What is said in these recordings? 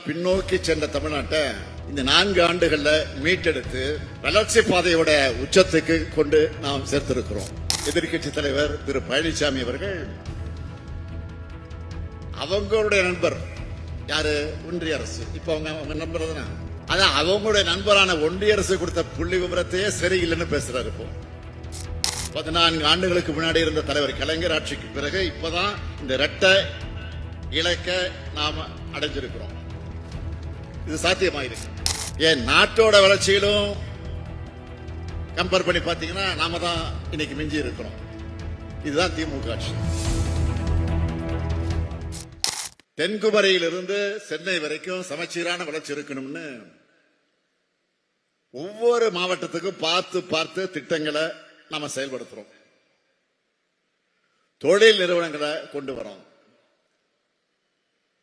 பின்னோக்கி சென்ற தமிழ்நாட்டை இந்த 4 ஆண்டுகள்ல மீட்டெடுத்து வளர்ச்சி பாதையோட உச்சத்துக்கு கொண்டு நாம் சேர்த்திருக்கிறோம். எதிர்க்கட்சி தலைவர் திரு பழனிசாமி அவர்கள் அவங்களுடைய நண்பர் யாரு, ஒன்றிய அரசு. இப்ப அவங்க நண்பர் தானே, அதான் அவங்களுடைய நண்பரான ஒன்றிய அரசு கொடுத்த புள்ளி விவரத்தையே சரியில்லைன்னு பேசுறாரு. இப்போ 14 ஆண்டுகளுக்கு முன்னாடி இருந்த தலைவர் கலைஞர் ஆட்சிக்கு பிறகு இப்பதான் இந்த இரட்டை இலக்க நாம அடைஞ்சிருக்கிறோம். இது சாத்தியமாயிருக்கு. ஏன் நாட்டோட வளர்ச்சியிலும் கம்பேர் பண்ணி பாத்தீங்கன்னா நாம தான் இன்னைக்கு மிஞ்சி இருக்கிறோம். இதுதான் திமுக ஆட்சி. தென்குமரியிலிருந்து சென்னை வரைக்கும் சமச்சீரான வளர்ச்சி இருக்கணும்னு ஒவ்வொரு மாவட்டத்துக்கும் பார்த்து பார்த்து திட்டங்களை நாம செயல்படுத்துறோம். தொழில் நிறுவனங்களை கொண்டு வரோம்,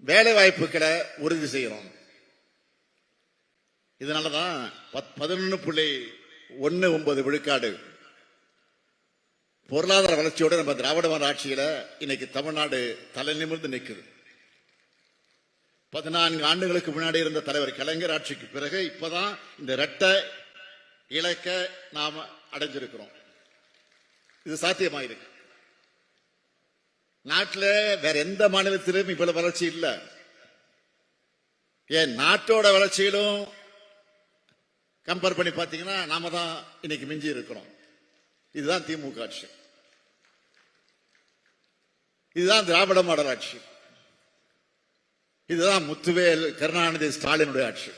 வேலை வாய்ப்புகளை உறுதி செய்யறோம். இதனாலதான் 11.19 விழுக்காடு பொருளாதார வளர்ச்சியோட நம்ம திராவிட மாடல் ஆட்சியில இன்னைக்கு தமிழ்நாடு தலை நிமிர்ந்து நிற்குது. 14 ஆண்டுகளுக்கு முன்னாடி இருந்த தலைவர் கலைஞர் ஆட்சிக்கு பிறகு இப்பதான் இந்த இரட்டை இலக்க நாம அடைஞ்சிருக்கிறோம். இது சாத்தியமாயிருக்கு. நாட்டில் வேற எந்த மாநிலத்திலும் இவ்வளவு வளர்ச்சி இல்லை. ஏன் நாட்டோட வளர்ச்சியிலும் கம்பேர் பண்ணி பாத்தீங்கன்னா நாம தான் இன்னைக்கு மிஞ்சி இருக்கிறோம். இதுதான் திமுக ஆட்சி. இதுதான் திராவிட மாடல் ஆட்சி. இதுதான் முத்துவேல் கருணாநிதி ஸ்டாலினுடைய ஆட்சி.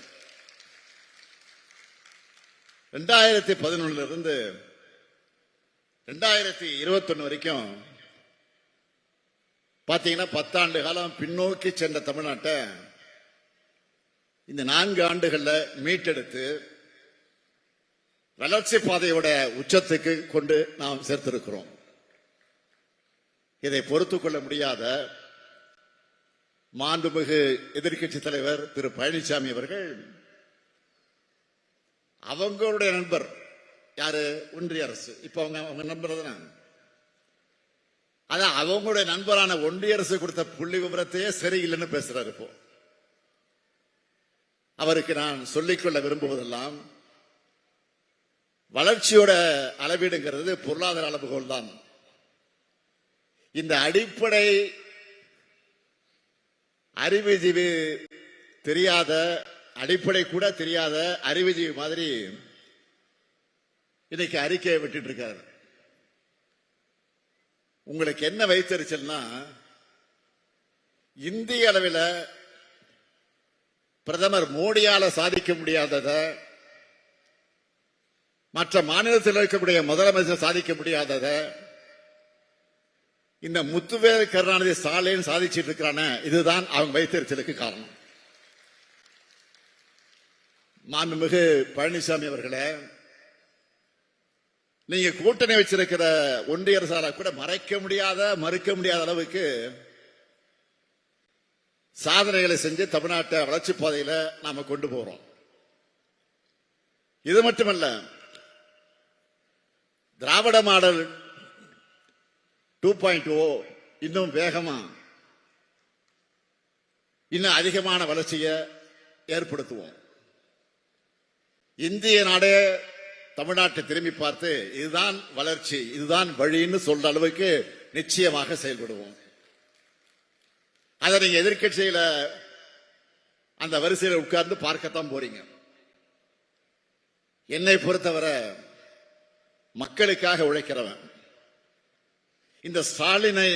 2011 இருந்து 2021 வரைக்கும் பாத்தீங்கன்னா 10 ஆண்டு காலம் பின்னோக்கி சென்ற தமிழ்நாட்டை இந்த 4 ஆண்டுகள்ல மீட்டெடுத்து வளர்ச்சி பாதையோட உச்சத்துக்கு கொண்டு நாம் சேர்த்திருக்கிறோம். இதை பொறுத்துக் கொள்ள முடியாத மாண்புமிகு எதிர்க்கட்சி தலைவர் திரு பழனிசாமி அவர்கள் அவங்களுடைய நண்பர் யாரு, ஒன்றிய அரசு. இப்ப அவங்க நண்பர் தானே, அதான் அவங்களுடைய நண்பரான ஒன்றிய அரசு கொடுத்த புள்ளி விவரத்தையே சரியில்லைன்னு பேசுறாரு. இப்போ அவருக்கு நான் சொல்லிக்கொள்ள விரும்புவதெல்லாம், வளர்ச்சியோட அளவீடுங்கிறது பொருளாதார அளவுகோல் தான். இந்த அடிப்படை அறிவுஜீவி தெரியாத, அடிப்படை கூட தெரியாத அறிவுஜீவி மாதிரி இன்னைக்கு அறிக்கையை விட்டுட்டு இருக்காரு. உங்களுக்கு என்ன வைத்தறிச்சல்னா, இந்திய அளவில் பிரதமர் மோடியால சாதிக்க முடியாதத மற்ற மாநிலத்தில் இருக்கக்கூடிய முதலமைச்சர் சாதிக்க முடியாதத இந்த முத்துவேல் கருணாநிதி ஸ்டாலின் சாதிச்சிட்டு இருக்கிறான. இதுதான் அவங்க வைத்தறிச்சலுக்கு காரணம். மாண்புமிகு பழனிசாமி அவர்களே, நீங்க கூட்டணி வச்சிருக்கிற ஒன்றிய அரசால கூட மறைக்க முடியாத, மறுக்க முடியாத அளவுக்கு சாதனைகளை செஞ்சு தமிழ்நாட்டை வளர்ச்சி பாதையில நாம கொண்டு போறோம். இது மட்டுமல்ல, திராவிட மாடல் 2.0 இன்னும் வேகமா, இன்னும் அதிகமான வளர்ச்சியை ஏற்படுத்துவோம். இந்திய நாடே தமிழ்நாட்டை திரும்பி பார்த்து இதுதான் வளர்ச்சி, இதுதான் வழின்னு சொல்ற அளவுக்கு நிச்சயமாக செயல்படுவோம். அதை நீங்க எதிர்க்கட்சியில அந்த வரிசையில் உட்கார்ந்து பார்க்கத்தான் போறீங்க. என்னை பொறுத்தவரை மக்களுக்காக உழைக்கிறவன். இந்த ஸ்டாலினை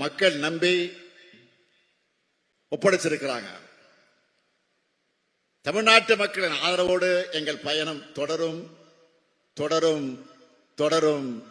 மக்கள் நம்பி ஒப்படைச்சிருக்கிறாங்க. தமிழ்நாட்டு மக்களின் ஆதரவோடு எங்கள் பயணம் தொடரும் தொடரும் தொடரும்.